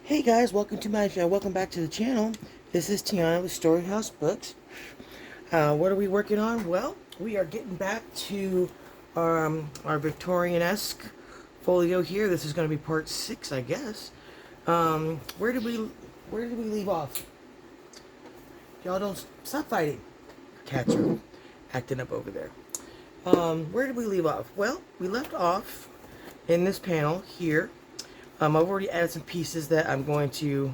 Hey guys, welcome back to the channel. This is Tiana with Storyhouse Books. What are we working on? Well, we are getting back to our Victorian-esque folio here. This is going to be part 6, I guess. Where did we leave off? Y'all don't stop fighting. Cats are acting up over there. Where did we leave off? Well, we left off in this panel here. I've already added some pieces that I'm going to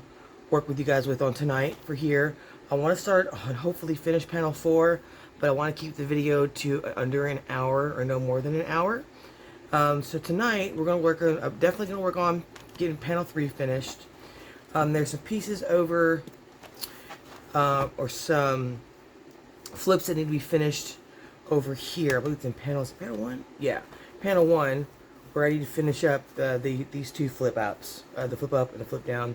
work with you guys with on tonight for here. I want to start on hopefully finish panel 4, but I want to keep the video to under an hour or no more than an hour. So tonight we're going to work on, I'm definitely going to work on getting panel 3 finished. There's some pieces over, or some flips that need to be finished over here. I believe it's in panel 1? Yeah, panel 1. We're ready to finish up these two flip outs, the flip up and the flip down,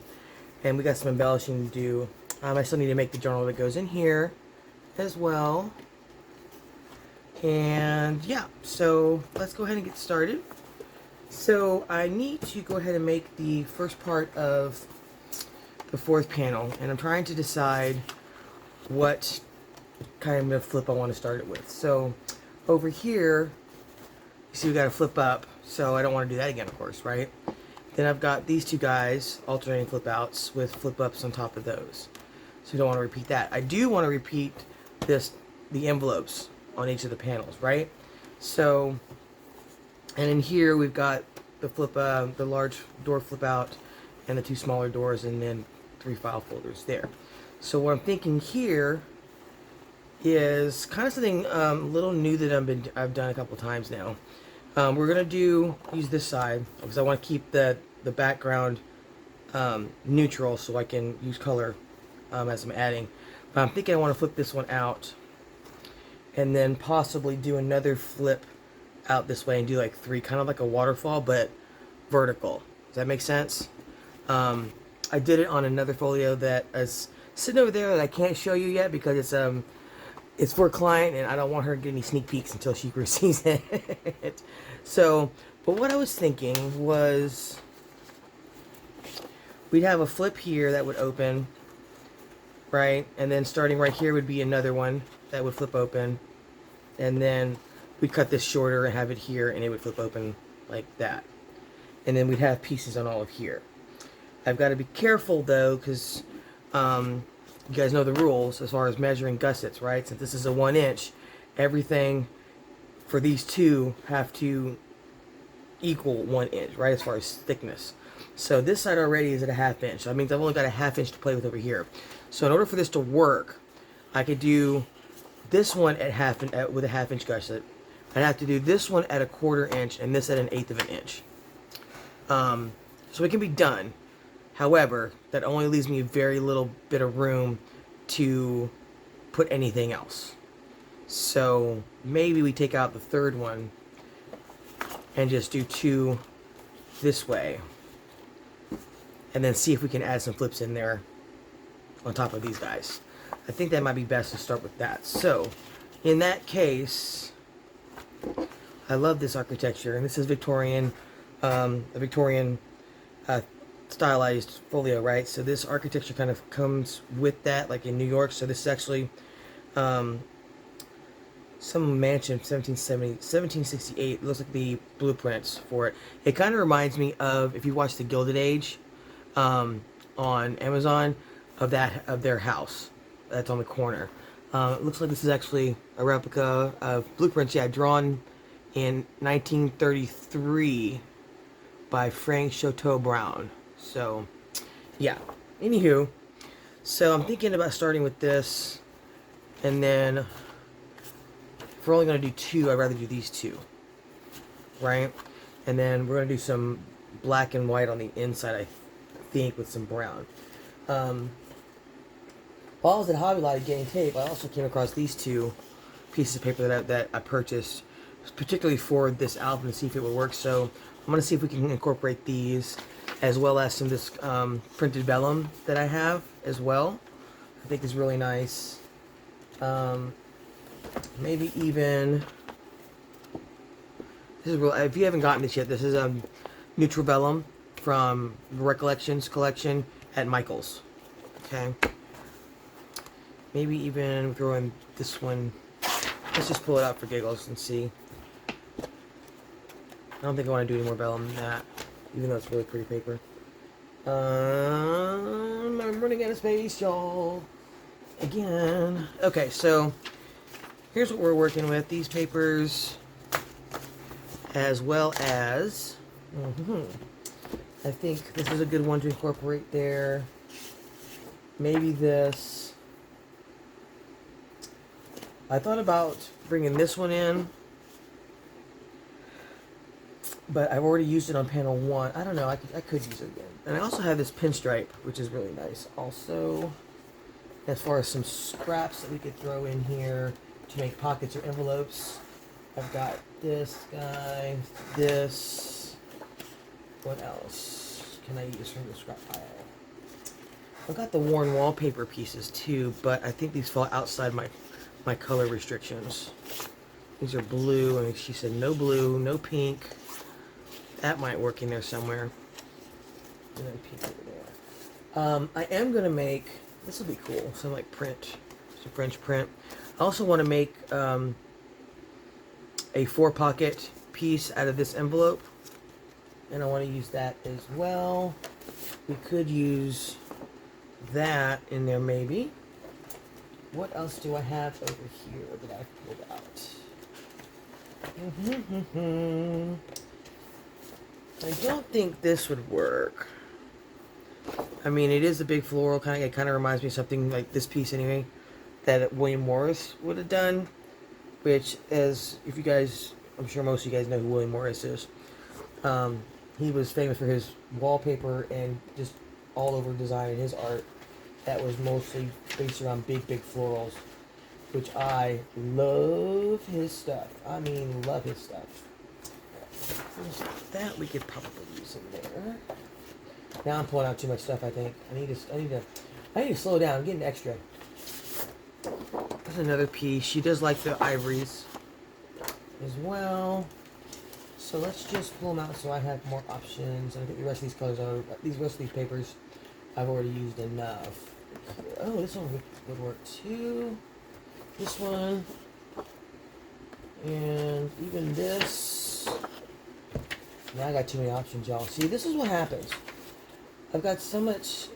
and we got some embellishing to do. I still need to make the journal that goes in here as well, and yeah, so let's go ahead and get started. So I need to go ahead and make the first part of the 4th panel, and I'm trying to decide what kind of flip I want to start it with. So over here, you see we got to flip up. So I don't want to do that again, of course, right? Then I've got these two guys, alternating flip outs with flip ups on top of those. So you don't want to repeat that. I do want to repeat the envelopes on each of the panels, right? So, and in here we've got the large door flip out and the 2 smaller doors, and then 3 file folders there. So what I'm thinking here is kind of something a little new that I've done a couple times now. We're going to use this side because I want to keep the background neutral so I can use color as I'm adding. But I'm thinking I want to flip this one out and then possibly do another flip out this way and do like 3, kind of like a waterfall but vertical. Does that make sense? I did it on another folio that is sitting over there that I can't show you yet because it's for a client, and I don't want her to get any sneak peeks until she receives it. So, but what I was thinking was we'd have a flip here that would open, right? And then starting right here would be another one that would flip open. And then we'd cut this shorter and have it here, and it would flip open like that. And then we'd have pieces on all of here. I've got to be careful, though, because you guys know the rules as far as measuring gussets, right? Since this is a 1 inch, everything for these two have to equal 1 inch, right? As far as thickness. So this side already is at a 1/2 inch. That means I've only got a 1/2 inch to play with over here. So in order for this to work, I could do this one at with a 1/2 inch gusset. I'd have to do this one at a 1/4 inch and this at an 1/8 of an inch. So it can be done. However, that only leaves me a very little bit of room to put anything else. So maybe we take out the 3rd one and just do 2 this way. And then see if we can add some flips in there on top of these guys. I think that might be best to start with that. So, in that case, I love this architecture. And this is Victorian, a Victorian stylized folio, right? So this architecture kind of comes with that, like in New York. So this is actually some mansion, 1768. It looks like the blueprints for it. It kind of reminds me of, if you watch The Gilded Age on Amazon, of their house that's on the corner. It looks like this is actually a replica of blueprints, yeah, drawn in 1933 by Frank Chateau-Brown. So, yeah. Anywho, so I'm thinking about starting with this, and then if we're only going to do 2, I'd rather do these 2, right? And then we're going to do some black and white on the inside, I think, with some brown. While I was at Hobby Lobby getting tape, I also came across these 2 pieces of paper that I purchased, particularly for this album, to see if it would work. So I'm going to see if we can incorporate these, as well as some of this printed vellum that I have as well. I think is really nice. Maybe even, this is real. If you haven't gotten this yet, this is neutral vellum from Recollections collection at Michael's. Okay. Maybe even throw in this one. Let's just pull it out for giggles and see. I don't think I want to do any more vellum than that, even though it's really pretty paper. I'm running out of space, y'all. Again. Okay, so here's what we're working with. These papers, as well as... I think this is a good one to incorporate there. Maybe this. I thought about bringing this one in, but I've already used it on panel 1. I don't know, I could use it again. And I also have this pinstripe, which is really nice. Also, as far as some scraps that we could throw in here to make pockets or envelopes, I've got this guy, this. What else can I use from the scrap pile? I've got the worn wallpaper pieces too, but I think these fall outside my color restrictions. These are blue, and she said no blue, no pink. That might work in there somewhere. And then pink over there. I am going to make, this will be cool, some like print, some French print. I also want to make a 4-pocket piece out of this envelope. And I want to use that as well. We could use that in there maybe. What else do I have over here that I've pulled out? I don't think this would work. I mean, it is a big floral kind of. It kind of reminds me of something like this piece anyway, that William Morris would have done. Which, as if you guys, I'm sure most of you guys know who William Morris is. He was famous for his wallpaper and just all over design in his art that was mostly based around big florals, which I love his stuff. I mean, love his stuff. That we could probably use in there. Now I'm pulling out too much stuff. I think I need to slow down. I'm getting extra. There's another piece. She does like the ivories as well. So let's just pull them out so I have more options. And I think the rest of these colors are, the rest of these papers I've already used enough. Oh, this one would work too. This one. And even this. Now I got too many options, y'all. See, this is what happens. I've got so much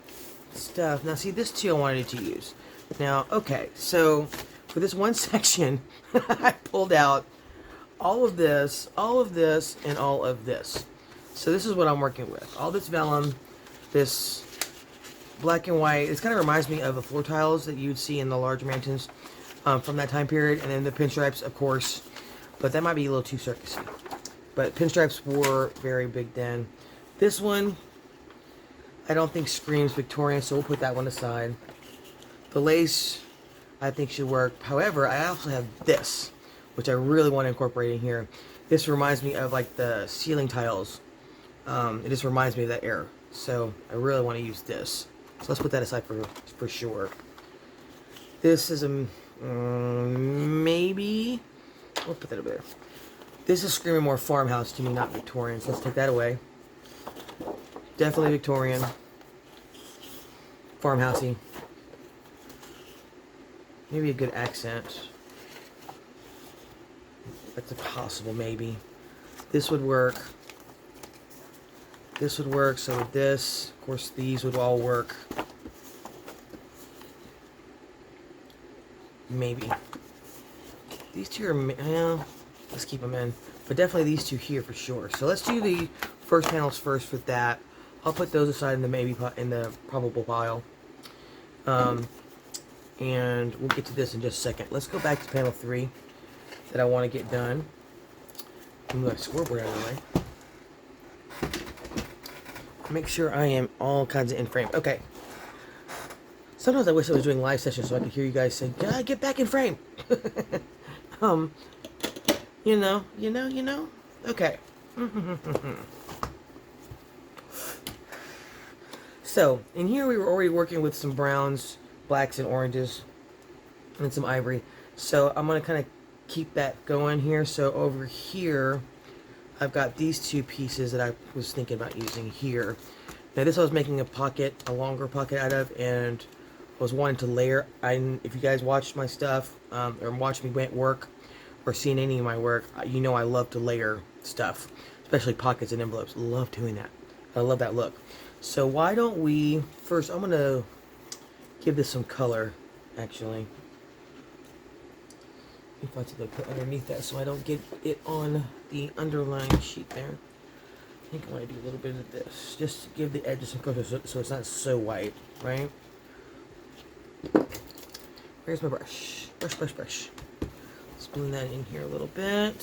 stuff. Now see, this too I wanted to use. Now, okay, so for this one section, I pulled out all of this, and all of this. So this is what I'm working with. All this vellum, this black and white. It kind of reminds me of the floor tiles that you'd see in the large mansions from that time period. And then the pinstripes, of course. But that might be a little too circusy. But pinstripes were very big then. This one, I don't think screams Victorian, so we'll put that one aside. The lace, I think should work. However, I also have this, which I really want to incorporate in here. This reminds me of like the ceiling tiles. It just reminds me of that era. So I really want to use this. So let's put that aside for sure. This is a maybe. We'll put that over there. This is screaming more farmhouse to me, not Victorian. So let's take that away. Definitely Victorian. Farmhousey. Maybe a good accent. That's a possible maybe. This would work. This would work. So with this, of course, these would all work. Maybe. These two are, let's keep them in. But definitely these two here for sure. So let's do the first panels first with that. I'll put those aside in the in the probable pile. And we'll get to this in just a second. Let's go back to panel 3 that I want to get done. Move that scoreboard out of the way. Make sure I am all kinds of in frame. Okay. Sometimes I wish I was doing live sessions so I could hear you guys say, "God, get back in frame." You know. Okay. So, in here we were already working with some browns, blacks, and oranges, and some ivory. So, I'm going to kind of keep that going here. So, over here, I've got these two pieces that I was thinking about using here. Now this I was making a pocket, a longer pocket out of, and I was wanting to layer. If you guys watched my stuff, or watched me work, or seen any of my work, you know I love to layer stuff, especially pockets and envelopes. Love doing that. I love that look. So why don't we, first I'm going to give this some color, actually. If I to put underneath that so I don't get it on the underlying sheet there. I think I want to do a little bit of this, just to give the edges some color so it's not so white, right? Where's my brush? Brush. Let's blend that in here a little bit.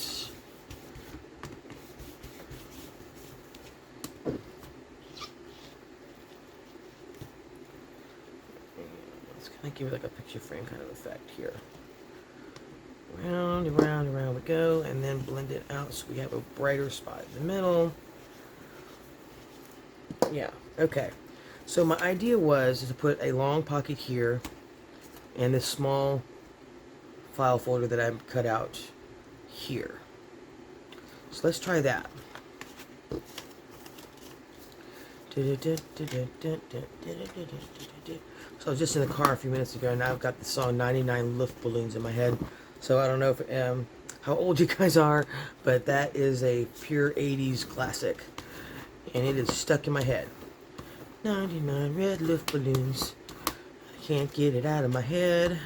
Let's kind of give it like a picture frame kind of effect here. Round and round and round we go, and then blend it out so we have a brighter spot in the middle. Yeah, okay. So my idea was to put a long pocket here and this small file folder that I cut out here. So let's try that. So I was just in the car a few minutes ago, and now I've got the song 99 Luft Balloons in my head. So I don't know if how old you guys are, but that is a pure 80s classic. And it is stuck in my head. 99 red Luft balloons. I can't get it out of my head.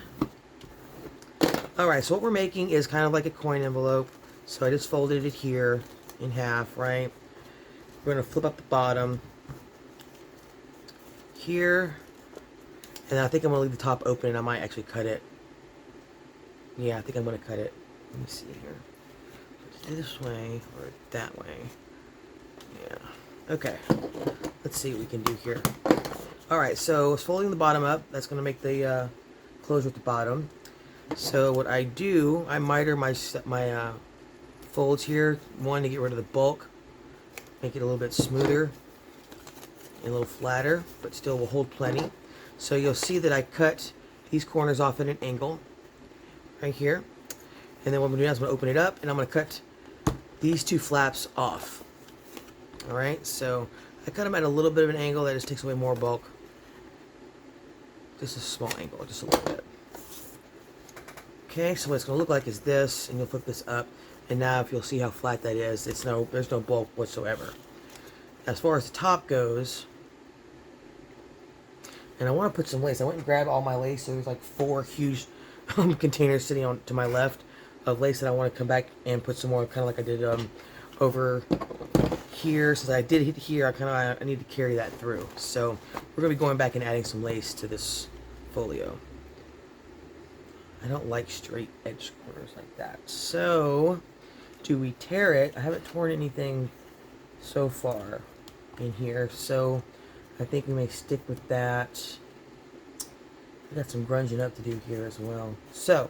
Alright, so what we're making is kind of like a coin envelope. So I just folded it here in half, right? We're going to flip up the bottom here. And I think I'm going to leave the top open, and I might actually cut it. Yeah, I think I'm going to cut it. Let me see here. This way or that way. Yeah. Okay. Let's see what we can do here. Alright, so folding the bottom up, that's going to make the closure at the bottom. So what I do, I miter my folds here. One, to get rid of the bulk. Make it a little bit smoother and a little flatter, but still will hold plenty. So you'll see that I cut these corners off at an angle right here. And then what I'm going to do is I'm going to open it up, and I'm going to cut these two flaps off. Alright, so I cut them at a little bit of an angle. That just takes away more bulk. Just a small angle, just a little bit. Okay, so what it's going to look like is this, and you'll flip this up, and now if you'll see how flat that is, there's no bulk whatsoever. As far as the top goes, and I want to put some lace. I went and grabbed all my lace. So there's like 4 huge containers sitting on to my left of lace that I want to come back and put some more, kind of like I did over here. Since I did hit here, I need to carry that through. So we're going to be going back and adding some lace to this folio. I don't like straight edge corners like that. So do we tear it? I haven't torn anything so far in here, so I think we may stick with that. We got some grunging up to do here as well. So,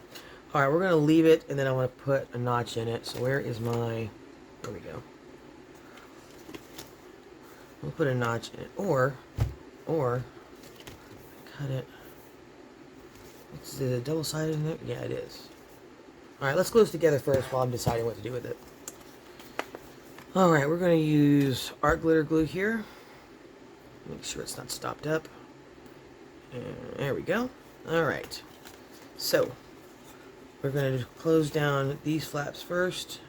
alright, we're going to leave it, and then I want to put a notch in it. So where is my... There we go. We'll put a notch in it. Or cut it. Is it a double-sided in there? Yeah, it is. Alright, let's glue this together first while I'm deciding what to do with it. Alright, we're going to use art glitter glue here. Make sure it's not stopped up. And there we go. Alright. So, we're going to close down these flaps first.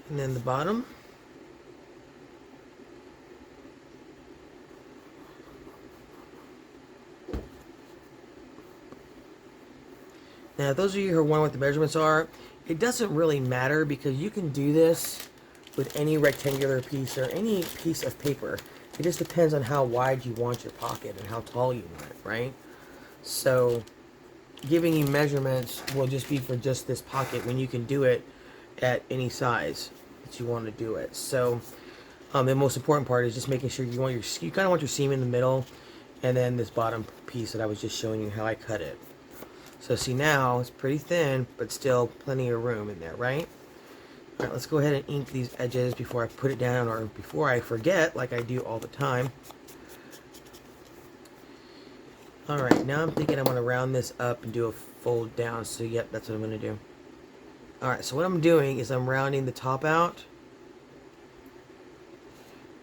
And then the bottom. Now, those of you who are wondering what the measurements are, it doesn't really matter because you can do this with any rectangular piece or any piece of paper. It just depends on how wide you want your pocket and how tall you want it, right? So, giving you measurements will just be for just this pocket when you can do it at any size that you want to do it. So, the most important part is just making sure you kind of want your seam in the middle, and then this bottom piece that I was just showing you how I cut it. So see, now it's pretty thin, but still plenty of room in there, right? Alright, let's go ahead and ink these edges before I put it down, or before I forget, like I do all the time. Alright, now I'm thinking I'm going to round this up and do a fold down. So, yep, that's what I'm going to do. Alright, so what I'm doing is I'm rounding the top out.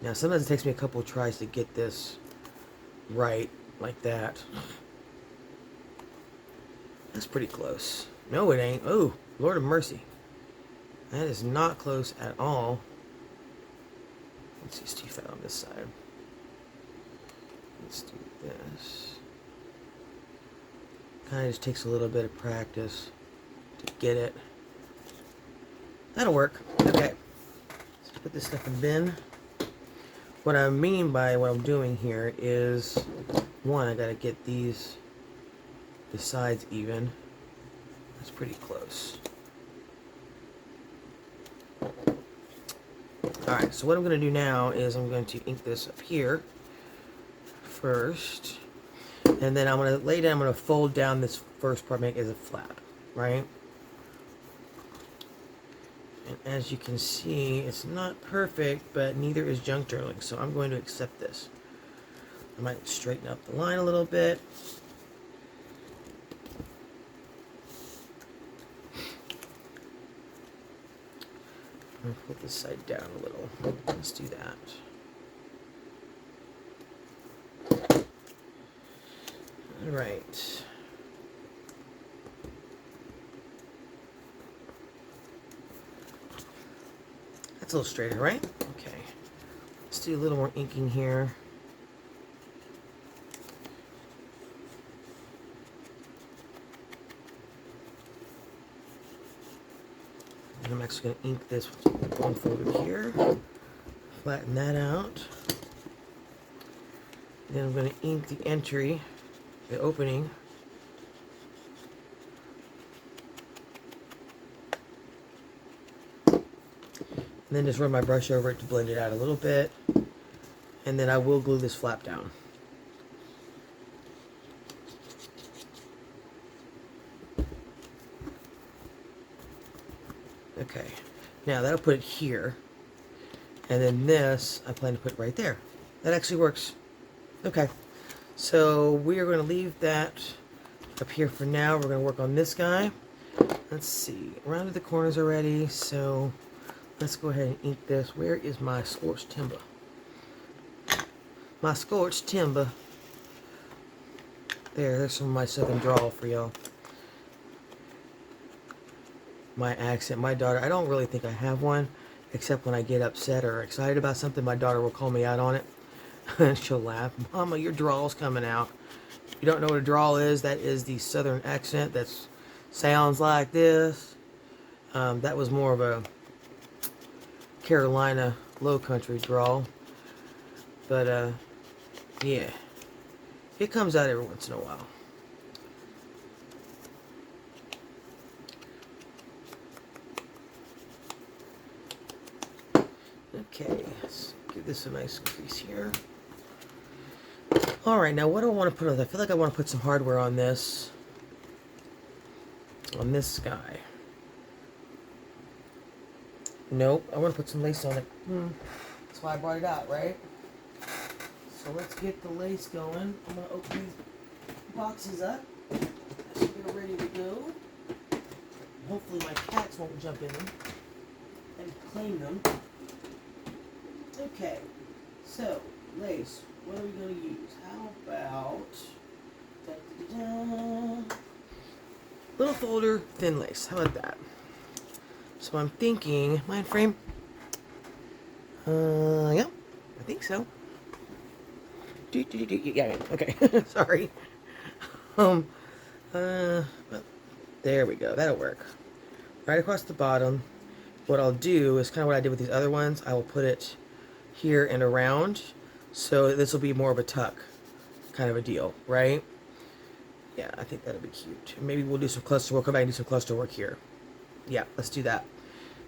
Now, sometimes it takes me a couple of tries to get this right, like that. That's pretty close. No, it ain't. Oh, Lord of mercy. That is not close at all. Let's see, it's too fat on this side. Let's do this. Kind of just takes a little bit of practice to get it. That'll work. Okay. Let's put this stuff in the bin. What I mean by what I'm doing here is, one, I gotta get the sides even. That's pretty close. Alright, so what I'm going to do now is I'm going to ink this up here first. And then I'm going to lay down, I'm going to fold down this first part, make it as a flap, right? And as you can see, it's not perfect, but neither is junk journaling, so I'm going to accept this. I might straighten up the line a little bit. I'm going to put this side down a little. Let's do that. All right. That's a little straighter, right? Okay. Let's do a little more inking here. And I'm actually going to ink this one folder here. Flatten that out. Then I'm going to ink the entry, the opening. And then just run my brush over it to blend it out a little bit. And then I will glue this flap down. Okay, now that'll put it here. And then this, I plan to put right there. That actually works. Okay, so we are going to leave that up here for now. We're going to work on this guy. Let's see, rounded the corners already, so let's go ahead and ink this. Where is my scorched timber? My scorched timber. There's some of my southern drawl for y'all. My accent, my daughter, I don't really think I have one, except when I get upset or excited about something, my daughter will call me out on it. And she'll laugh. Mama, your drawl's coming out. If you don't know what a drawl is, that is the southern accent that sounds like this. That was more of a Carolina low country drawl. But, yeah. It comes out every once in a while. Okay, let's give this a nice crease here. Alright, now what do I want to put on? I feel like I want to put some hardware on this. On this guy. Nope, I want to put some lace on it. That's why I brought it out, right? So let's get the lace going. I'm going to open these boxes up. So they're ready to go. Hopefully my cats won't jump in them and claim them. Okay, so lace, what are we going to use? How about little folder, thin lace. How about that? So I'm thinking, mind frame? Yeah, I think so. Yeah, okay, sorry. Well, there we go, that'll work. Right across the bottom. What I'll do is kind of what I did with these other ones. I will put it here and around, so this will be more of a tuck kind of a deal, right? Yeah, I think that'll be cute. Maybe we'll do some cluster, we'll come back and do some cluster work here. Yeah, let's do that.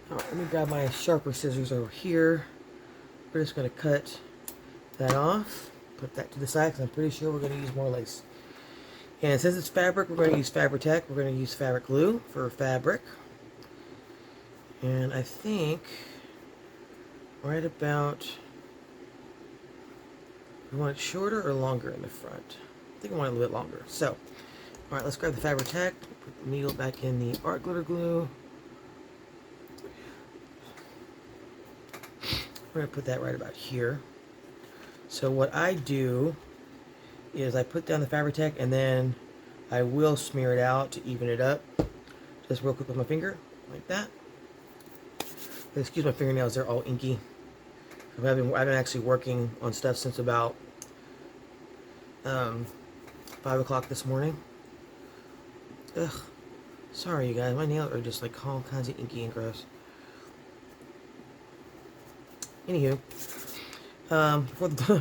All right, let me grab my sharper scissors over here. We're just going to cut that off, put that to the side, because I'm pretty sure we're going to use more lace. And since it's fabric, we're going to use Fabri-Tac. We're going to use fabric glue for fabric. And I think right about, you want it shorter or longer in the front? think I want it a little bit longer. So, all right, let's grab the Fabri-Tac, put the needle back in the art glitter glue. We're gonna put that right about here. So what I do is I put down the Fabri-Tac and then I will smear it out to even it up. Just real quick with my finger, like that. Excuse my fingernails, they're all inky. I've been actually working on stuff since about 5 o'clock this morning. Ugh. Sorry, you guys. My nails are just like all kinds of inky and gross. Anywho,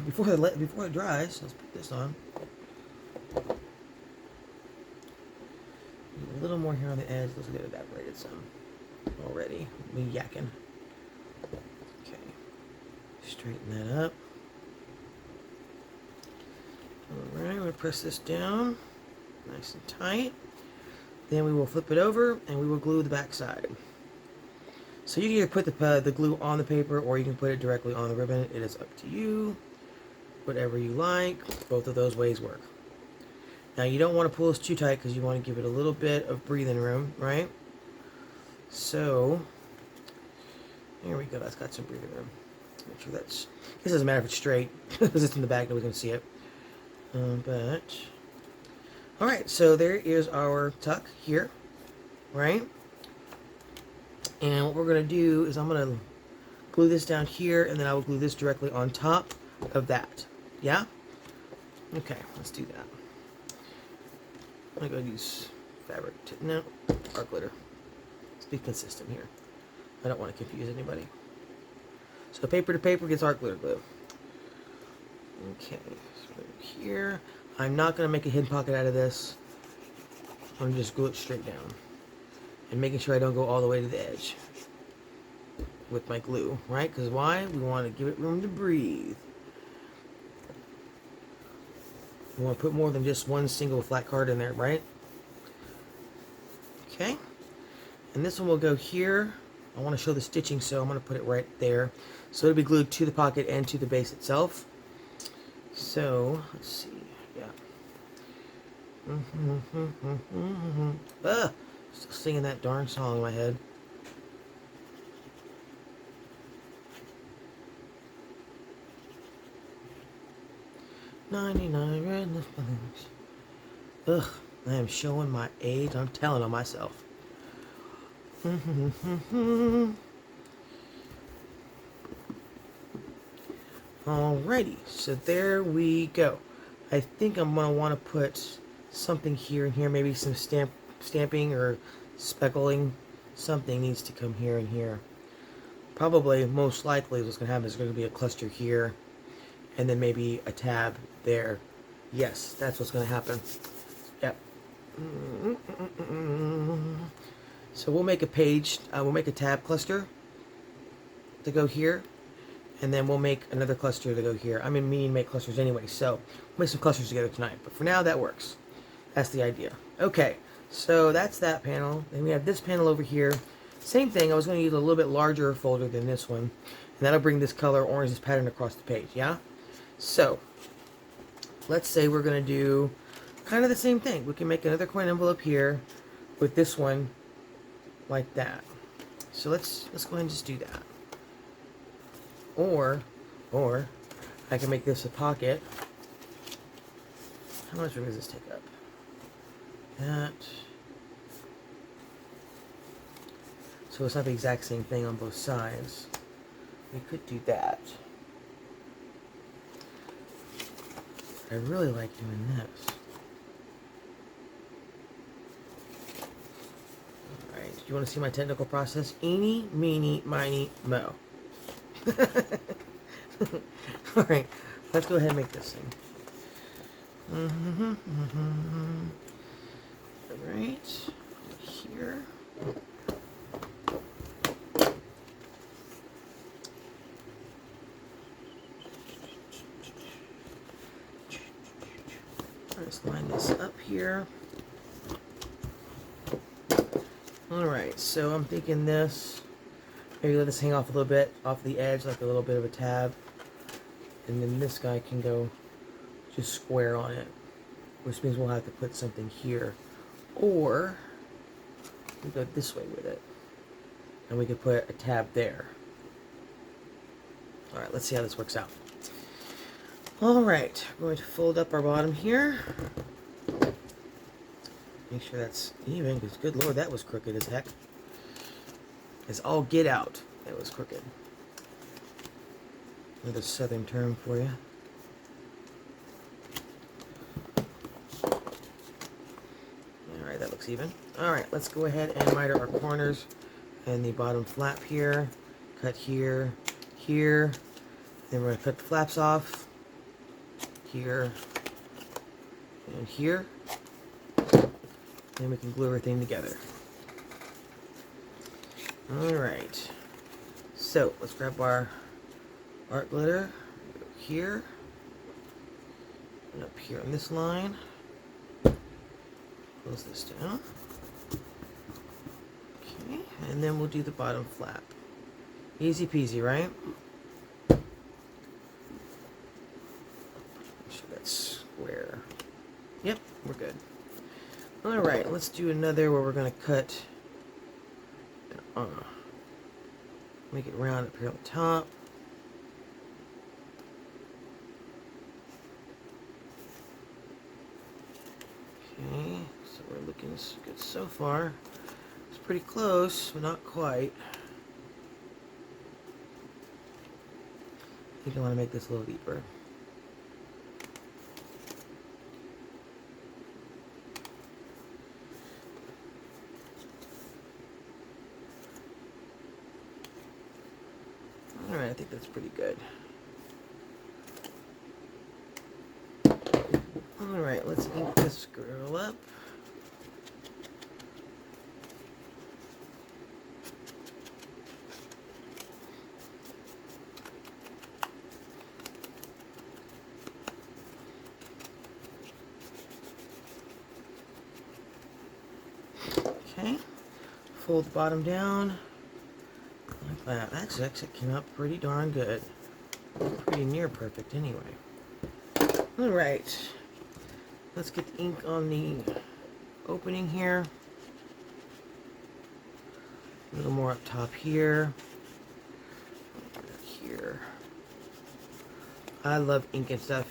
before it dries, let's put this on. A little more here on the edge. Let's get it evaporated some already. We yakking. Okay. Straighten that up. Alright, I'm going to press this down nice and tight. Then we will flip it over and we will glue the back side. So you can either put the glue on the paper or you can put it directly on the ribbon. It is up to you. Whatever you like. Both of those ways work. Now you don't want to pull this too tight because you want to give it a little bit of breathing room, right? So, here we go. That's got some breathing room. Make sure that's... This doesn't matter if it's straight because it's in the back that we can see it. But... Alright, so there is our tuck here, right? And what we're going to do is I'm going to glue this down here and then I will glue this directly on top of that. Yeah? Okay, let's do that. I'm going to use fabric. No, art glitter. Let's be consistent here. I don't want to confuse anybody. So paper to paper gets art glitter glue. Okay, so here. I'm not going to make a hidden pocket out of this. I'm going to just glue it straight down. And making sure I don't go all the way to the edge with my glue, right? Because why? We want to give it room to breathe. We want to put more than just one single flat card in there, right? Okay. And this one will go here. I want to show the stitching, so I'm going to put it right there. So it'll be glued to the pocket and to the base itself. So, let's see. Yeah. Still singing that darn song in my head. "99 redness balloons." Ugh, I am showing my age. I'm telling on myself. Alrighty, so there we go. I think I'm going to want to put something here and here, maybe some stamping or speckling. Something needs to come here and here. Probably, most likely, what's going to happen is going to be a cluster here, and then maybe a tab there. Yes, that's what's going to happen. Yep. So we'll make a page, we'll make a tab cluster to go here, and then we'll make another cluster to go here. I mean make clusters anyway, so we'll make some clusters together tonight. But for now, that works. That's the idea. Okay, so that's that panel. Then we have this panel over here. Same thing, I was going to use a little bit larger folder than this one. And that'll bring this color, orange, this pattern across the page, yeah? So, let's say we're going to do kind of the same thing. We can make another coin envelope here with this one like that. So let's go ahead and just do that. Or I can make this a pocket. How much room does this take up? That. So it's not the exact same thing on both sides. We could do that. I really like doing this. Alright, do you want to see my technical process? Eeny, meeny, miny, mo. Alright, let's go ahead and make this thing. Alright, here. Let's line this up here. Alright, so I'm thinking this. Maybe let this hang off a little bit off the edge, like a little bit of a tab. And then this guy can go just square on it. which means we'll have to put something here. Or we go this way with it, and we could put a tab there. All right, let's see how this works out. All right, we're going to fold up our bottom here. Make sure that's even, because good Lord, that was crooked as heck. It's all get out. It was crooked. Another southern term for you. Alright, that looks even. Alright, let's go ahead and miter our corners and the bottom flap here. Cut here, here. Then we're going to cut the flaps off. Here. And here. Then we can glue everything together. Alright. So, let's grab our art glitter. Go here. And up here on this line. Close this down. Okay, and then we'll do the bottom flap. Easy peasy, right? Make sure that's square. Yep, we're good. Alright, let's do another where we're going to cut, make it round up here on the top. Okay, so we're looking good so far. It's pretty close, but not quite. I think I want to make this a little deeper. Alright, I think that's pretty good. Alright, let's ink this girl up. Okay, fold the bottom down. Like that. That actually came out pretty darn good. Pretty near perfect anyway. Alright. Let's get the ink on the opening here. A little more up top here. Here. I love ink and stuff.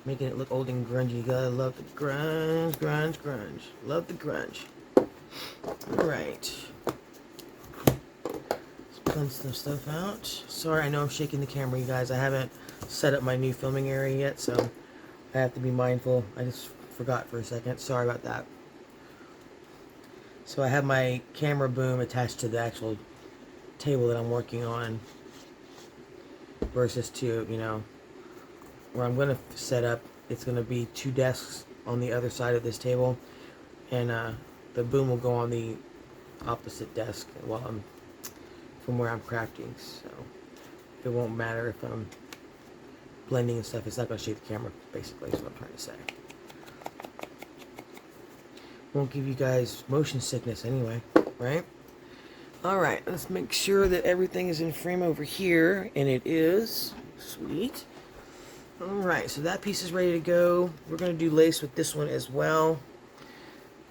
Making it look old and grungy. You gotta love the grunge, grunge, grunge. Love the grunge. Alright. Blend some stuff out. Sorry, I know I'm shaking the camera, you guys. I haven't set up my new filming area yet, so I have to be mindful. I just forgot for a second. Sorry about that. So I have my camera boom attached to the actual table that I'm working on versus to, you know, where I'm going to set up. It's going to be 2 desks on the other side of this table, and the boom will go on the opposite desk while I'm from where I'm crafting, so it won't matter if I'm blending and stuff. It's not going to shake the camera, basically, is what I'm trying to say. Won't give you guys motion sickness anyway, right? Alright, let's make sure that everything is in frame over here, and it is. Sweet. Alright, so that piece is ready to go. We're going to do lace with this one as well.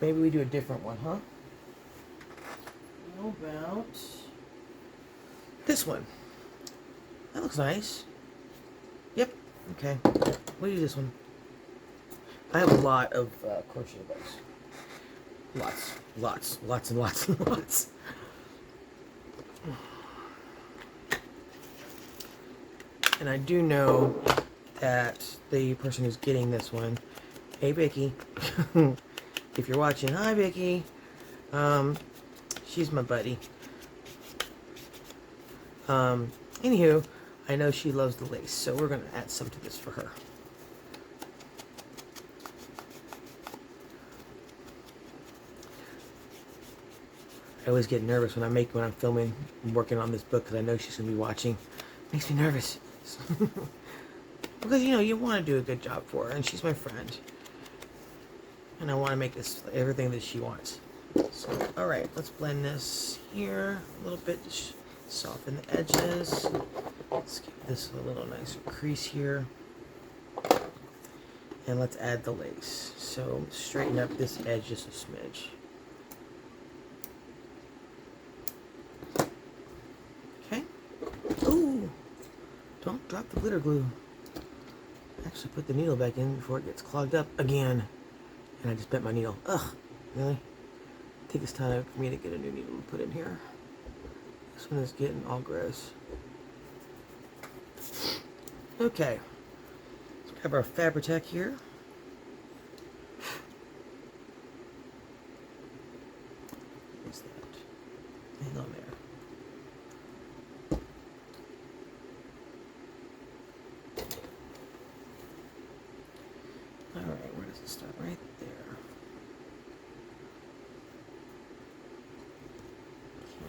Maybe we do a different one, huh? How about this one? That looks nice. Yep. Okay. We'll use this one. I have a lot of crochet books. Lots and lots and lots. And I do know that the person who's getting this one, hey Vicky, if you're watching, hi Vicky. She's my buddy. Anywho, I know she loves the lace, so we're going to add some to this for her. I always get nervous when I'm filming and working on this book because I know she's going to be watching. Makes me nervous. Because, you know, you want to do a good job for her, and she's my friend. And I want to make this everything that she wants. So, alright, let's blend this here a little bit to soften the edges. Let's give this a little nicer crease here. And let's add the lace. So straighten up this edge just a smidge. Okay. Ooh! Don't drop the glitter glue. Actually put the needle back in before it gets clogged up again. And I just bent my needle. Ugh, really? I think it's time for me to get a new needle to put in here. This one is getting all gross. Okay. Let's grab our Fabri-Tac here. What's that? Hang on there. Alright, where does it start? Right there.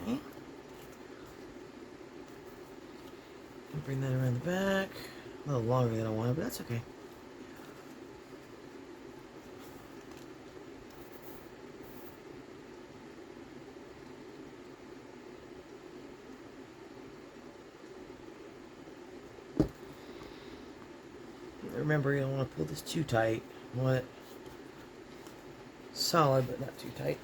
Okay. And bring that around the back. A little longer than I wanted, but that's okay. Remember, you don't want to pull this too tight. You want it solid, but not too tight.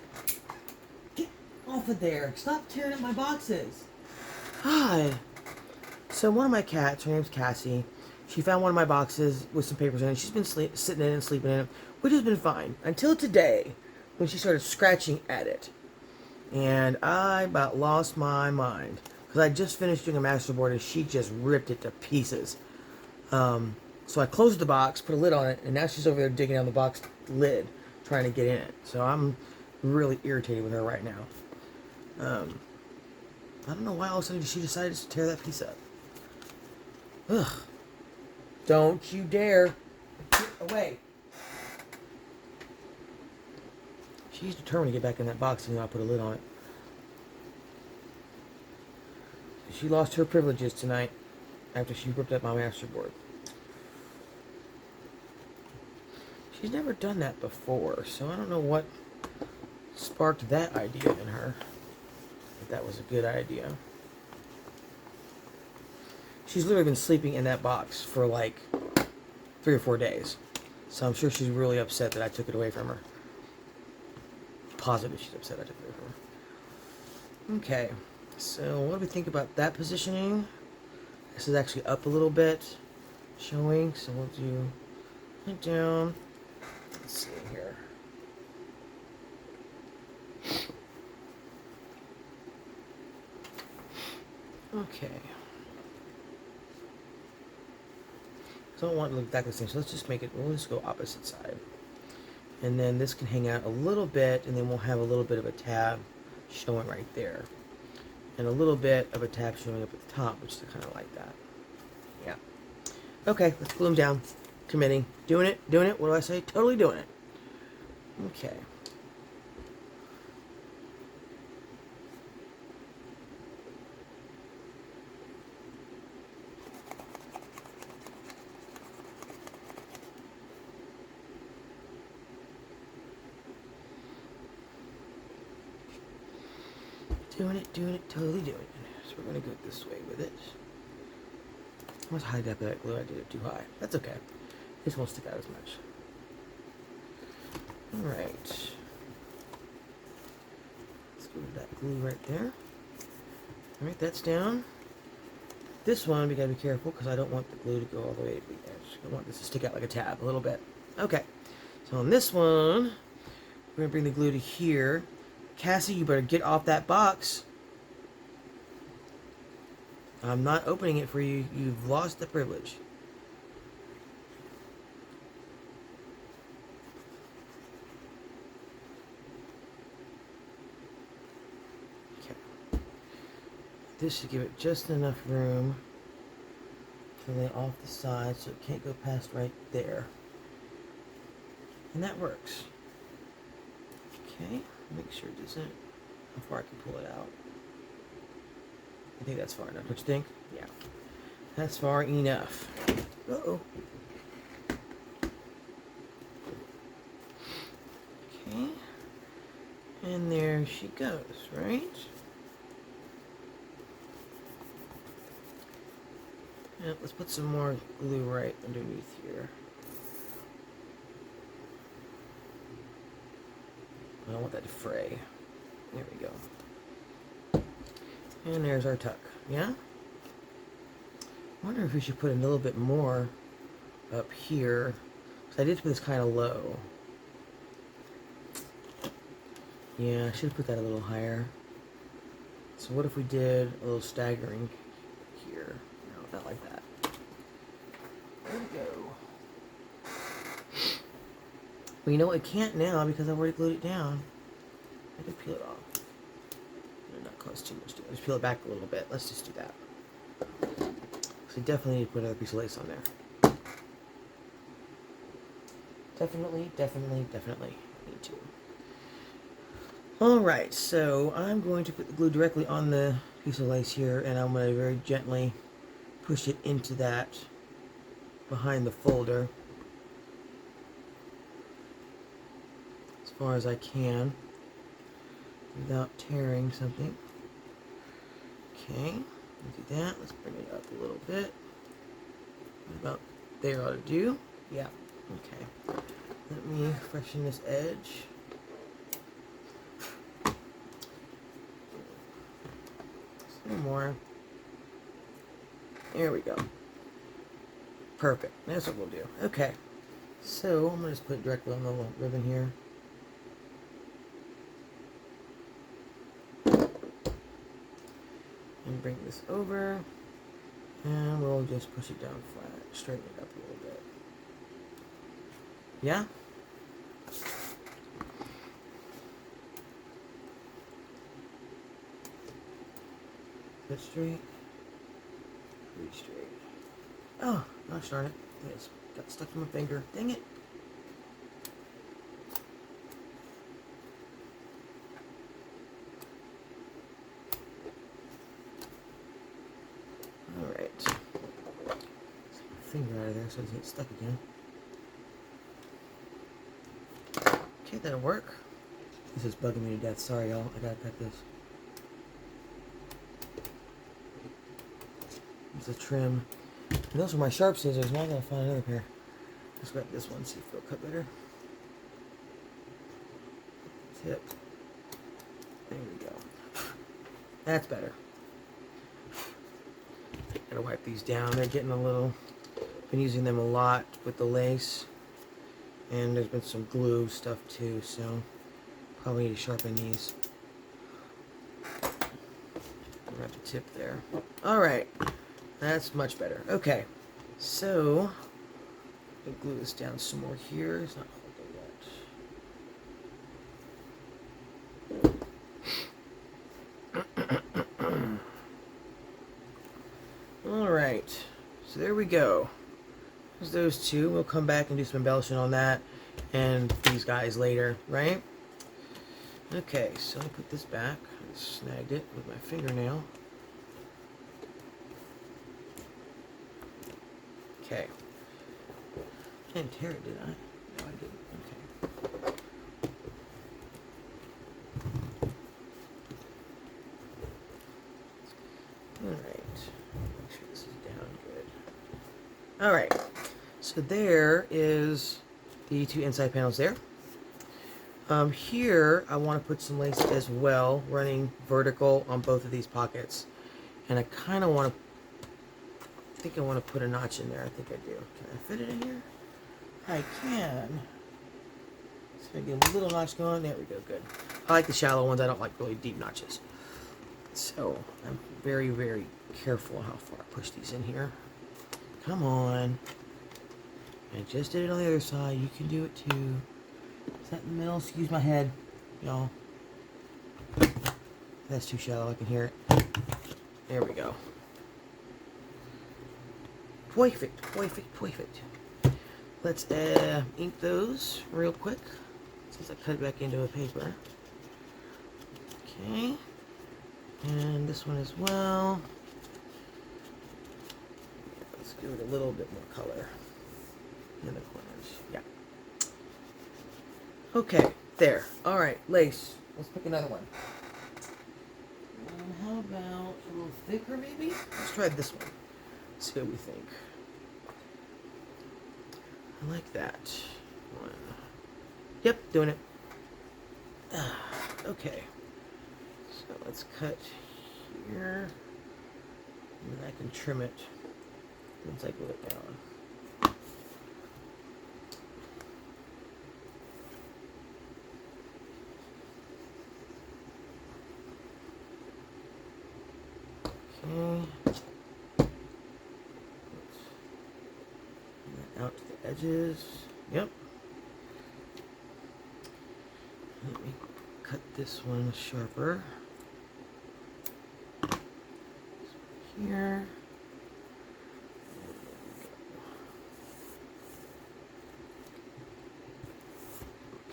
Get off of there. Stop tearing up my boxes. God. So one of my cats, her name's Cassie, she found one of my boxes with some papers in it. She's been sitting in it and sleeping in it, which has been fine. Until today, when she started scratching at it. And I about lost my mind. Because I just finished doing a masterboard and she just ripped it to pieces. So I closed the box, put a lid on it, and now she's over there digging down the box lid, trying to get in it. So I'm really irritated with her right now. I don't know why all of a sudden she decided to tear that piece up. Ugh. Don't you dare. Get away. She's determined to get back in that box, and I put a lid on it. She lost her privileges tonight after she ripped up my masterboard. She's never done that before, so I don't know what sparked that idea in her. If that was a good idea. She's literally been sleeping in that box for like 3 or 4 days. So I'm sure she's really upset that I took it away from her. Positive she's upset I took it away from her. Okay, so what do we think about that positioning? This is actually up a little bit, showing, so we'll do it down. Let's see here. Okay. So I don't want it to look exactly the same, so let's just make it, we'll just go opposite side. And then this can hang out a little bit, and then we'll have a little bit of a tab showing right there. And a little bit of a tab showing up at the top, which is kind of like that. Yeah. Okay, let's glue them down. Committing. Doing it. What do I say? Totally doing it. Okay. Doing it, totally doing it. So we're going to go this way with it. I must hide that glue. I did it too high. That's okay. This won't stick out as much. Alright. Let's go with that glue right there. Alright, that's down. This one, we gotta be careful because I don't want the glue to go all the way to the edge. I want this to stick out like a tab a little bit. Okay. So on this one, we're going to bring the glue to here. Cassie, you better get off that box. I'm not opening it for you. You've lost the privilege. Okay. This should give it just enough room to lay off the side so it can't go past right there. And that works. Okay. Make sure it doesn't, how far I can pull it out. I think that's far enough. What you think? Yeah. That's far enough. Uh-oh. Okay. And there she goes, right? Now, let's put some more glue right underneath here. don't want that to fray. There we go. And there's our tuck. Yeah? I wonder if we should put a little bit more up here. Because I did put this kind of low. Yeah, I should have put that a little higher. So what if we did a little staggering here? No, not like that. There we go. Well, you know what? I can't now because I've already glued it down. I can peel it off. It'll not cause too much damage. Just peel it back a little bit. Let's just do that. So definitely need to put another piece of lace on there. Definitely need to. Alright, so I'm going to put the glue directly on the piece of lace here, and I'm going to very gently push it into that behind the folder as far as I can without tearing something. Okay, do that. Let's bring it up a little bit. About there ought to do. Yeah, okay. Let me freshen this edge. Some more. There we go. Perfect. That's what we'll do. Okay. So I'm going to just put it directly on the little ribbon here. And bring this over. And we'll just push it down flat. Straighten it up a little bit. Yeah? That straight. Pretty straight. Oh, gosh darn it. It's got stuck in my finger. Dang it. Alright. Get my finger out of there so it doesn't get stuck again. Okay, that'll work. This is bugging me to death. Sorry, y'all. I gotta cut this. It's a trim. And those are my sharp scissors. Now I gotta find another pair. Let's grab this one, see if it'll cut better. Tip. There we go. That's better. Gotta wipe these down. They're getting a little. Been using them a lot with the lace, and there's been some glue stuff too. So probably need to sharpen these. Grab the tip there. All right. That's much better. Okay, so I'll glue this down some more here. It's not holding yet. All right, so there we go. There's those two. We'll come back and do some embellishing on that and these guys later, right? Okay, so I'll put this back. I snagged it with my fingernail. Okay. I didn't tear it, did I? No, I didn't. Okay. Alright. Make sure this is down good. Alright. So there is the two inside panels there. Here, I want to put some lace as well, running vertical on both of these pockets. And I kind of want to I think I want to put a notch in there. I think I do. Can I fit it in here? I can. So I get a little notch going. There we go. Good. I like the shallow ones. I don't like really deep notches. So I'm very, very careful how far I push these in here. Come on. I just did it on the other side. You can do it too. Is that in the middle? Excuse my head, y'all. That's too shallow. I can hear it. There we go. Perfect, perfect, perfect. Let's ink those real quick since I cut it back into a paper. Okay, and this one as well. Let's give it a little bit more color in the corners. Yeah. Okay, there. All right, lace. Let's pick another one. How about a little thicker, maybe? Let's try this one. See what we think. I like that one. Yep, doing it. Okay, so let's cut here, and then I can trim it once I glue it down. Okay. Out to the edges. Yep. Let me cut this one sharper. Here.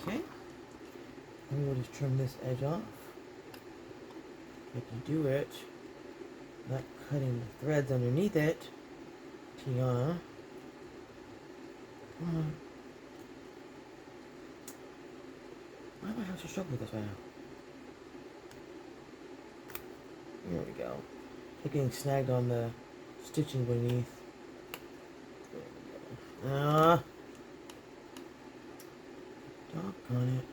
Okay. And we'll just trim this edge off. If you do it, not cutting the threads underneath it, Tiana. Come on. Why am I having to struggle with this right now? There we go. It's getting snagged on the stitching beneath. There we go. Doggone it.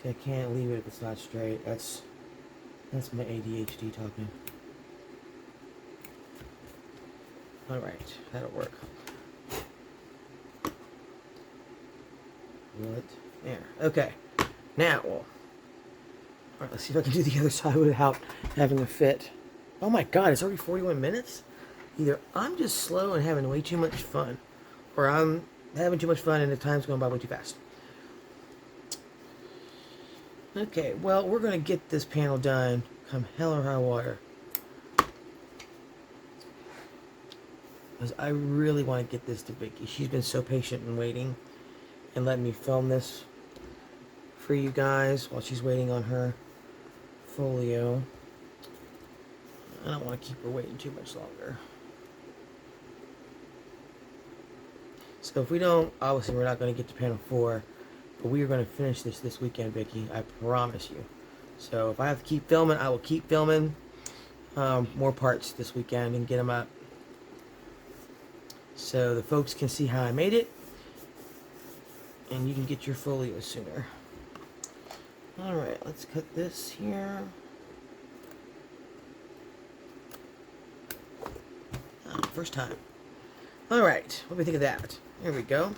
See, I can't leave it if it's not straight. That's my ADHD talking. Alright, that'll work. What? There. Okay. Now, alright, let's see if I can do the other side without having a fit. Oh my god, it's already 41 minutes? Either I'm just slow and having way too much fun, or I'm having too much fun and the time's going by way too fast. Okay, well, we're going to get this panel done come hell or high water. Because I really want to get this to Vicky. She's been so patient and waiting and letting me film this for you guys while she's waiting on her folio. I don't want to keep her waiting too much longer. So if we don't, obviously we're not going to get to panel 4. But we are going to finish this weekend, Vicky. I promise you. So if I have to keep filming, I will keep filming more parts this weekend and get them up, so the folks can see how I made it, and you can get your folio sooner. All right, let's cut this here. First time. All right, what do we think of that? There we go.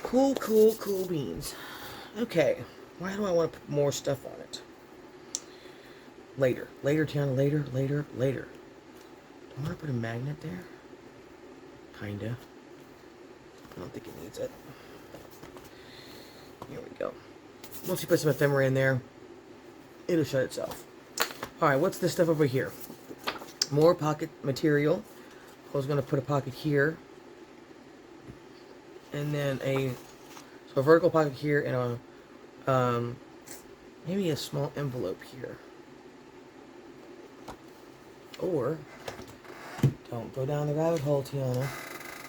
Cool, cool, cool beans. Okay, why do I want to put more stuff on it? Later, Tiana, later. Do I want to put a magnet there? Kinda. I don't think it needs it. Here we go. Once you put some ephemera in there, it'll shut itself. Alright, what's this stuff over here? More pocket material. I was going to put a pocket here. And then a vertical pocket here and a maybe a small envelope here. Or don't go down the rabbit hole, Tiana.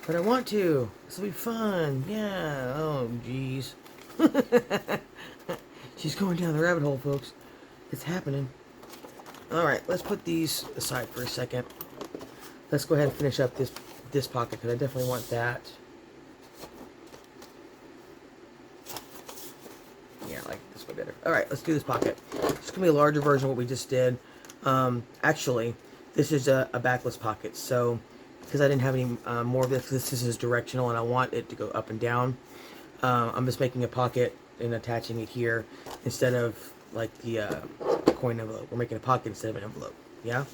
But I want to. This will be fun. Yeah. Oh, jeez. She's going down the rabbit hole, folks. It's happening. All right, let's put these aside for a second. Let's go ahead and finish up this pocket because I definitely want that. Yeah, I like this way better. All right, let's do this pocket. It's gonna be a larger version of what we just did. Actually, this is a backless pocket. So, because I didn't have any more of this is directional, and I want it to go up and down. I'm just making a pocket and attaching it here instead of like the coin envelope. We're making a pocket instead of an envelope. Yeah.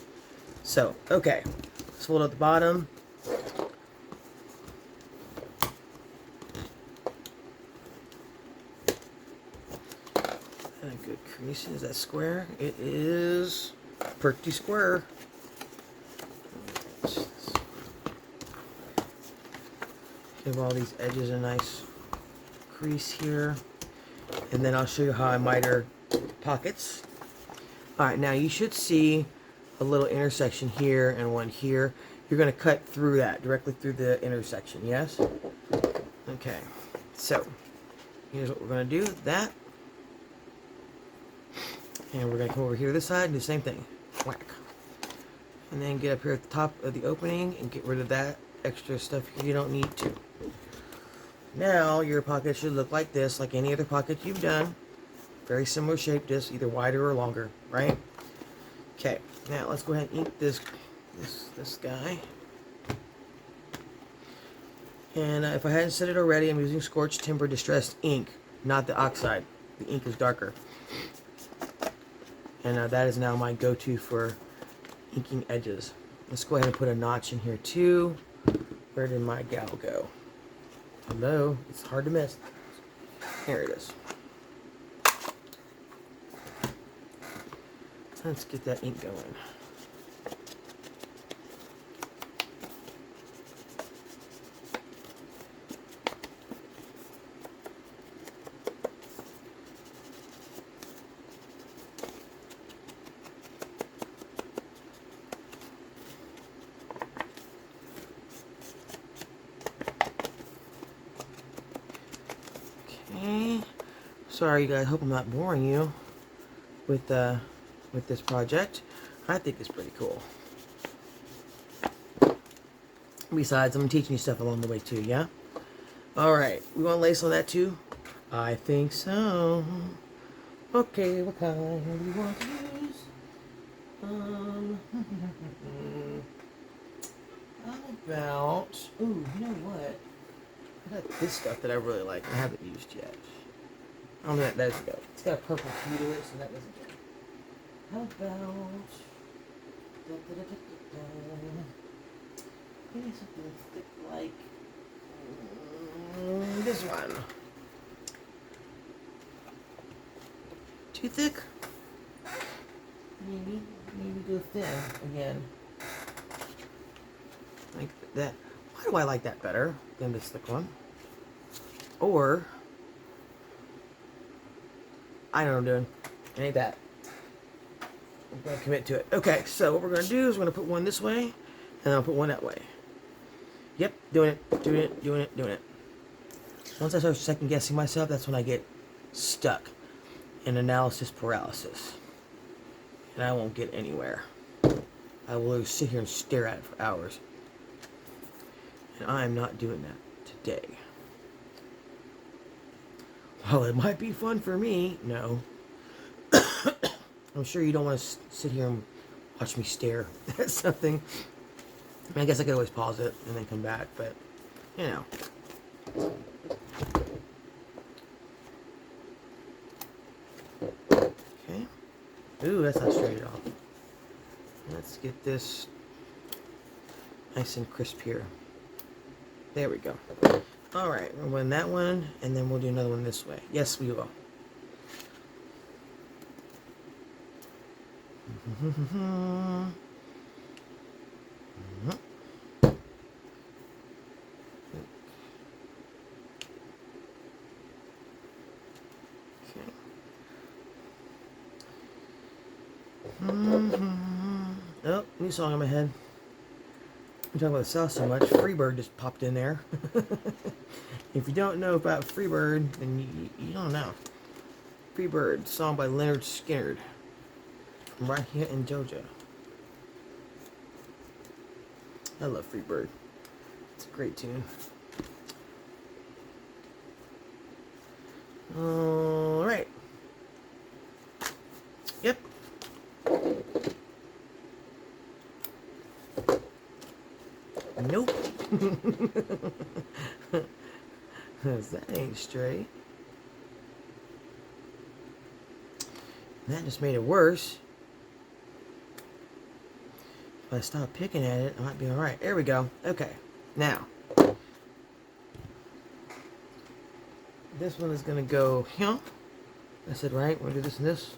So, okay. Let's fold out the bottom. And a good crease. Is that square? It is pretty square. Give all these edges a nice crease here. And then I'll show you how I miter pockets. Alright, now you should see a little intersection here and one here. You're going to cut through that, directly through the intersection, yes? Okay, so here's what we're going to do, that. And we're going to come over here to this side and do the same thing. Whack. And then get up here at the top of the opening and get rid of that extra stuff you don't need to. Now your pocket should look like this, like any other pocket you've done. Very similar shape, just either wider or longer, right? Okay, now let's go ahead and ink this guy. And if I hadn't said it already, I'm using Scorched Timber Distressed ink, not the oxide. The ink is darker. And that is now my go-to for inking edges. Let's go ahead and put a notch in here too. Where did my gal go? Hello? It's hard to miss. Here it is. Let's get that ink going. Okay. Sorry, you guys. Hope I'm not boring you with this project. I think it's pretty cool. Besides, I'm teaching you stuff along the way too, yeah? Alright, we want lace on that too? I think so. Okay, what kind do we want to use? How about... Ooh, you know what? I got this stuff that I really like. I haven't used yet. Oh, there we go. It's got a purple hue to it, so that doesn't go. How about... Maybe something thick like this one. Too thick? Maybe go thin again. Like that. Why do I like that better than this thick one? Or I know what I'm doing. It ain't that. I'm gonna commit to it. Okay, so what we're gonna do is we're gonna put one this way, and then I'll put one that way. Yep, doing it. Once I start second guessing myself, that's when I get stuck in analysis paralysis. And I won't get anywhere. I will sit here and stare at it for hours. And I am not doing that today. Well, it might be fun for me. No. I'm sure you don't want to sit here and watch me stare at something. I mean, I guess I could always pause it and then come back, but, you know. Okay. Ooh, that's not straight at all. Let's get this nice and crisp here. There we go. Alright, we'll win that one, and then we'll do another one this way. Yes, we will. Oh, new song in my head. I'm talking about the South so much. Freebird just popped in there. If you don't know about Freebird, then you don't know. Freebird, song by Leonard Skinner. From right here in Georgia. I love Freebird. It's a great tune. Alright. Yep. Nope. That ain't straight. That just made it worse. If I stop picking at it, I might be alright. There we go. Okay. Now. This one is going to go here. I said right. We're going to do this and this.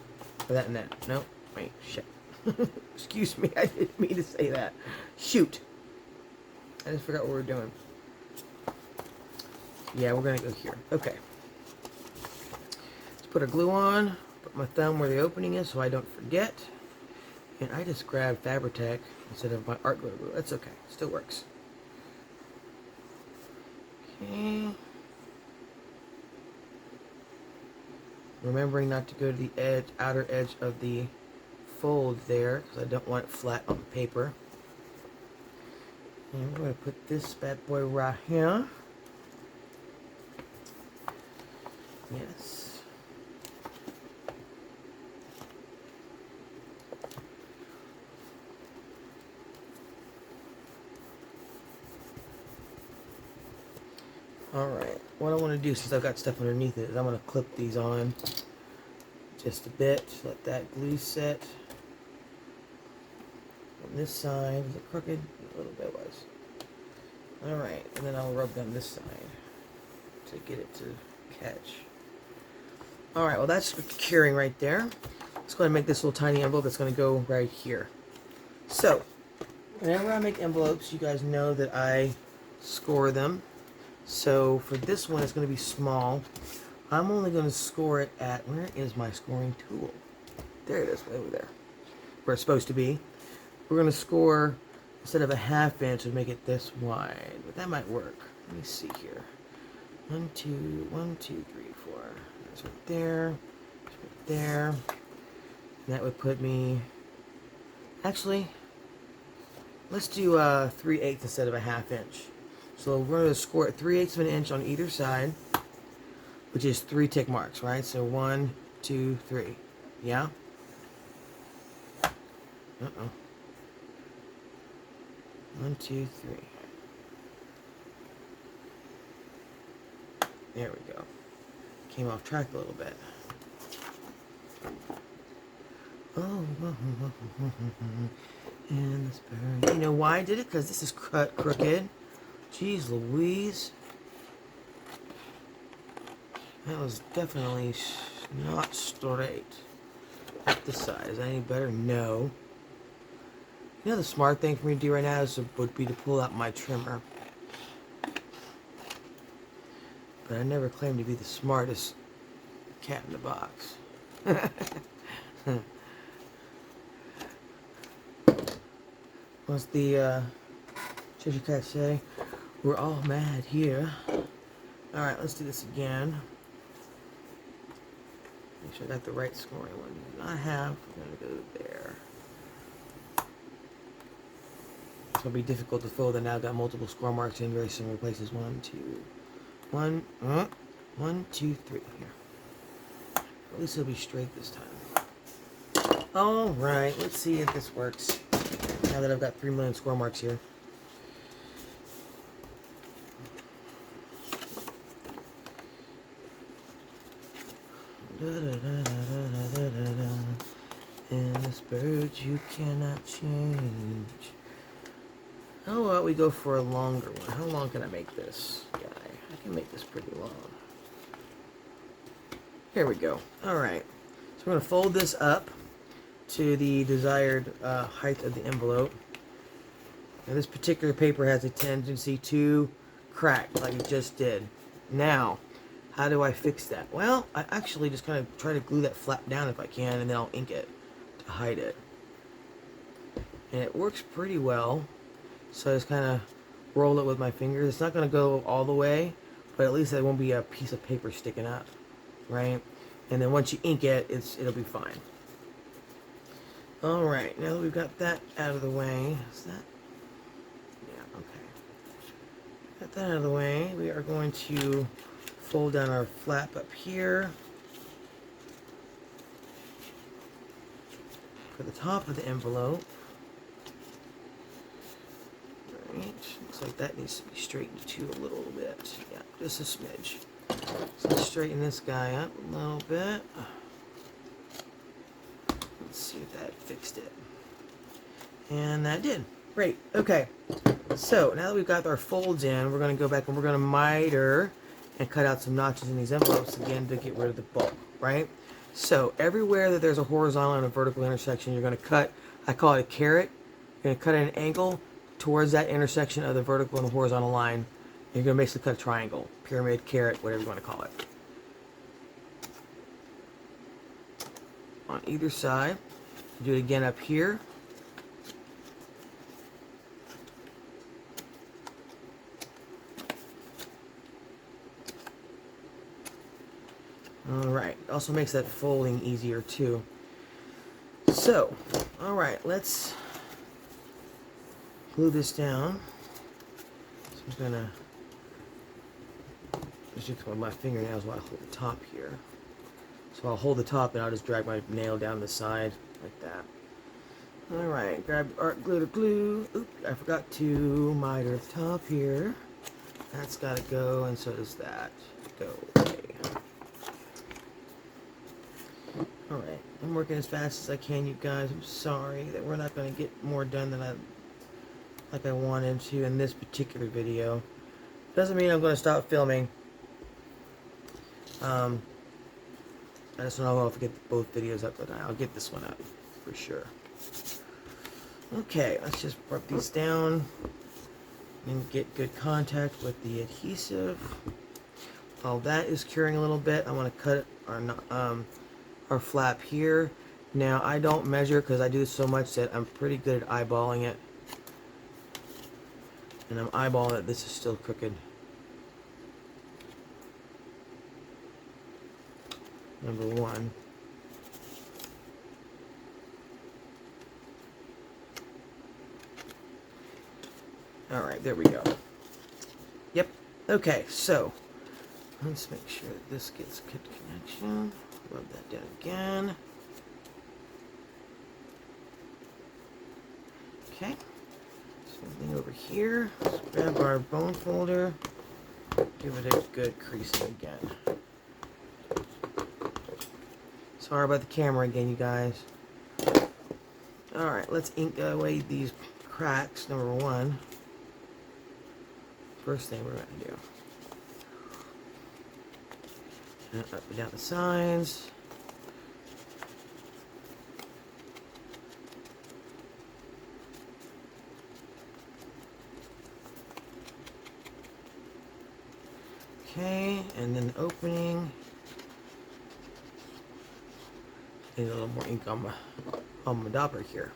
Or that and that. Nope. Wait. Shit. Excuse me. I didn't mean to say that. Shoot. I just forgot what we were doing. Yeah, we're going to go here. Okay. Let's put our glue on. Put my thumb where the opening is so I don't forget. And I just grabbed Fabri-Tac instead of my art glue. That's okay. Still works. Okay. Remembering not to go to the outer edge of the fold there because I don't want it flat on the paper. And we're going to put this bad boy right here. Yes. Alright, what I want to do since I've got stuff underneath it is I'm going to clip these on just a bit. Let that glue set. On this side, is it crooked? A little bit was. Alright, and then I'll rub down this side to get it to catch. Alright, well that's curing right there. Let's go ahead and make this little tiny envelope that's going to go right here. So, whenever I make envelopes, you guys know that I score them. So for this one, it's going to be small. I'm only going to score it at, where is my scoring tool? There it is, way over there, where it's supposed to be. We're going to score, instead of a 1/2 inch, and make it this wide. But that might work. Let me see here. 1, 2, 1, 2, 3, 4. That's right there. That's right there. And that would put me, actually, let's do 3/8 instead of a 1/2 inch. So we're going to score it 3/8 of an inch on either side, which is 3 tick marks, right? So 1, 2, 3. Yeah? Uh-oh. 1, 2, 3. There we go. Came off track a little bit. Oh, and this bird. You know why I did it? Because this is cut crooked. Jeez Louise. That was definitely not straight. At the side. Is that any better? No. You know the smart thing for me to do right now would be to pull out my trimmer. But I never claimed to be the smartest cat in the box. What's the Cheshire Cat say? We're all mad here. Alright, let's do this again. Make sure I got the right scoring one. I have. We're going to go there. It's going to be difficult to fold. I now got multiple score marks in very similar places. 1, 2, 1, 1, 2, 3. Here. At least it'll be straight this time. Alright, let's see if this works. Now that I've got 3 million score marks here. And this bird you cannot change. How about we go for a longer one? How long can I make this guy? I can make this pretty long. Here we go. Alright. So we're going to fold this up to the desired height of the envelope. Now this particular paper has a tendency to crack like it just did. Now, how do I fix that? Well, I actually just kind of try to glue that flap down if I can, and then I'll ink it to hide it. And it works pretty well. So I just kind of roll it with my fingers. It's not going to go all the way, but at least there won't be a piece of paper sticking up, right? And then once you ink it, it'll be fine. Alright, now that we've got that out of the way, is that? Yeah, okay. Got that out of the way, we are going to fold down our flap up here for the top of the envelope. Alright, looks like that needs to be straightened too a little bit. Yeah, just a smidge. So let's straighten this guy up a little bit. Let's see if that fixed it. And that did. Great. Okay. So now that we've got our folds in, we're going to go back and we're going to miter and cut out some notches in these envelopes again to get rid of the bulk, right? So everywhere that there's a horizontal and a vertical intersection, you're going to cut, I call it a caret. You're going to cut at an angle towards that intersection of the vertical and the horizontal line. And you're going to basically cut a triangle, pyramid, caret, whatever you want to call it. On either side. Do it again up here. Alright, also makes that folding easier too. So, alright, let's glue this down. So I'm gonna just use my fingernails while I hold the top here. So I'll hold the top and I'll just drag my nail down the side like that. Alright, grab art glitter glue. Oop, I forgot to miter the top here. That's gotta go, and so does that. Go away. Alright, I'm working as fast as I can, you guys. I'm sorry that we're not going to get more done than I wanted to in this particular video. Doesn't mean I'm going to stop filming. I just don't know if I get both videos up, but I'll get this one up for sure. Okay, let's just rub these down and get good contact with the adhesive. While that is curing a little bit, I want to cut our flap here. Now, I don't measure because I do this so much that I'm pretty good at eyeballing it. And I'm eyeballing that this is still crooked. Number one. Alright, there we go. Yep. Okay, so let's make sure that this gets good connection. Rub that down again. Okay. Same thing over here. Let's grab our bone folder. Give it a good creasing again. Sorry about the camera again, you guys. Alright, let's ink away these cracks, number one. First thing we're going to do. And up and down the sides. Okay, and then the opening. Need a little more ink on my dopper here.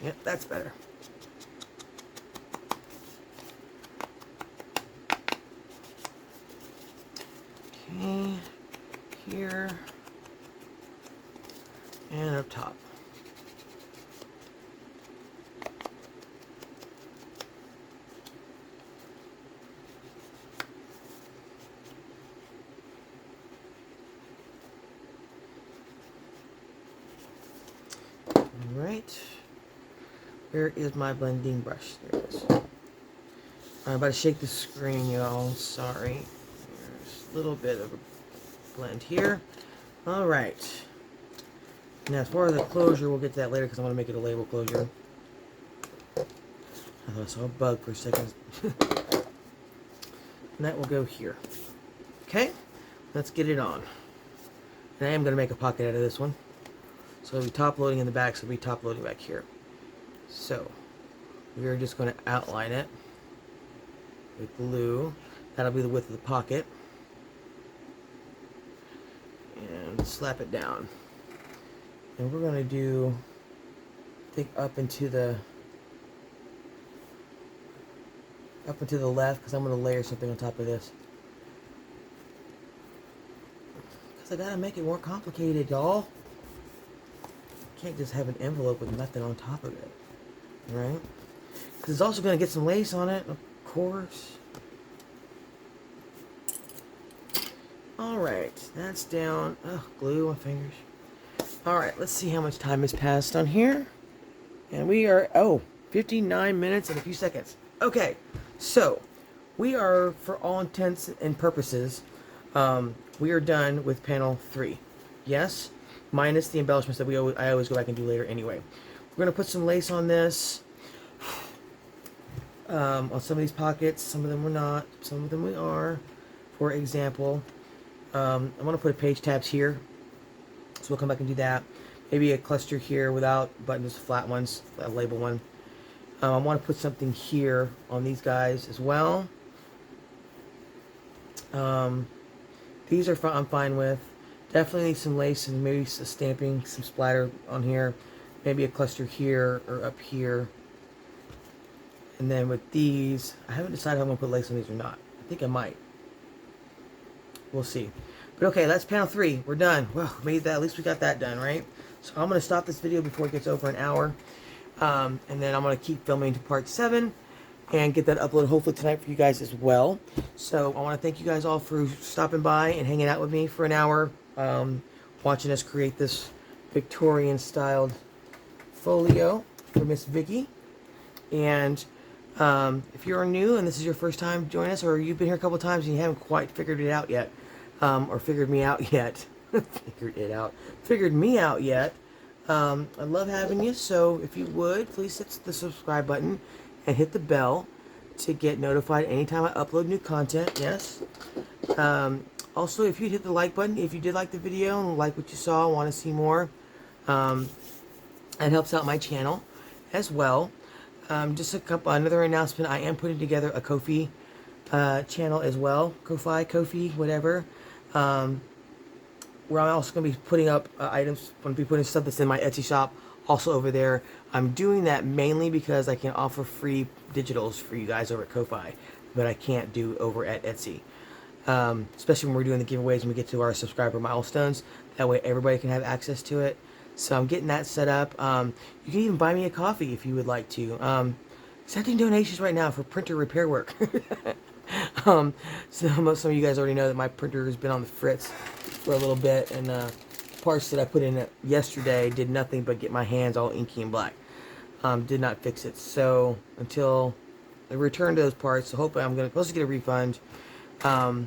Yep, that's better. Okay, here, and up top. All right. Where is my blending brush? There it is. I'm about to shake the screen, y'all. Sorry. There's a little bit of a blend here. Alright. Now, as far as the closure, we'll get to that later because I want to make it a label closure. I thought I saw a bug for a second. And that will go here. Okay? Let's get it on. And I am going to make a pocket out of this one. So it'll be top loading in the back, so it'll be top loading back here. So, we're just going to outline it with glue. That'll be the width of the pocket. And slap it down. And we're going to do, I think, up into the left, because I'm going to layer something on top of this. Because I got to make it more complicated, y'all. Can't just have an envelope with nothing on top of it. Right? Because it's also going to get some lace on it, of course. Alright, that's down. Oh, glue on fingers. Alright, let's see how much time has passed on here. And we are, 59 minutes and a few seconds. Okay, so we are, for all intents and purposes, we are done with panel 3. Yes, minus the embellishments that I always go back and do later anyway. We're going to put some lace on this, on some of these pockets. Some of them we're not, some of them we are. For example, I'm going to put page tabs here, so we'll come back and do that. Maybe a cluster here without buttons, flat ones, a label one. I want to put something here on these guys as well. These are I'm fine with. Definitely need some lace and maybe some stamping, some splatter on here. Maybe a cluster here or up here. And then with these, I haven't decided if I'm going to put lace on these or not. I think I might. we'll see. But okay, that's panel 3. We're done. Well, made that. At least we got that done, right? So I'm going to stop this video before it gets over an hour. And then I'm going to keep filming to part 7 and get that uploaded hopefully tonight for you guys as well. So I want to thank you guys all for stopping by and hanging out with me for an hour, watching us create this Victorian styled folio for Miss Vicky. And if you're new and this is your first time joining us, or you've been here a couple times and you haven't quite figured it out yet, or figured me out yet, figured me out yet, I love having you. So if you would, please hit the subscribe button and hit the bell to get notified anytime I upload new content. Yes. Also, if you'd hit the like button, if you did like the video and like what you saw, want to see more, that helps out my channel as well. Just another announcement. I am putting together a Ko-fi channel as well. Ko-fi, whatever. Where I'm also going to be putting up items. I'm going to be putting stuff that's in my Etsy shop also over there. I'm doing that mainly because I can offer free digitals for you guys over at Ko-fi, but I can't do over at Etsy. Especially when we're doing the giveaways and we get to our subscriber milestones. That way everybody can have access to it. So I'm getting that set up. You can even buy me a coffee if you would like to. Accepting donations right now for printer repair work. So some of you guys already know that my printer has been on the fritz for a little bit, and parts that I put in it yesterday did nothing but get my hands all inky and black. Did not fix it. So until I return those parts, so hopefully I'm supposed to get a refund. I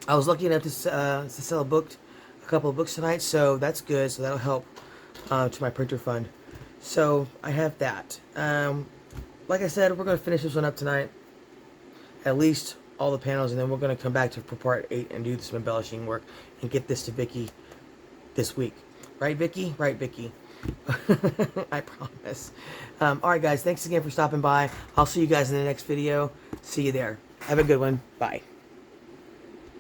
was lucky enough to sell a couple of books tonight, so that's good. So that'll help to my printer fund. So I have that. Like I said, we're going to finish this one up tonight. At least all the panels, and then we're going to come back to for part 8 and do some embellishing work and get this to Vicky this week. Right, Vicky? Right, Vicky. I promise. Alright, guys. Thanks again for stopping by. I'll see you guys in the next video. See you there. Have a good one. Bye.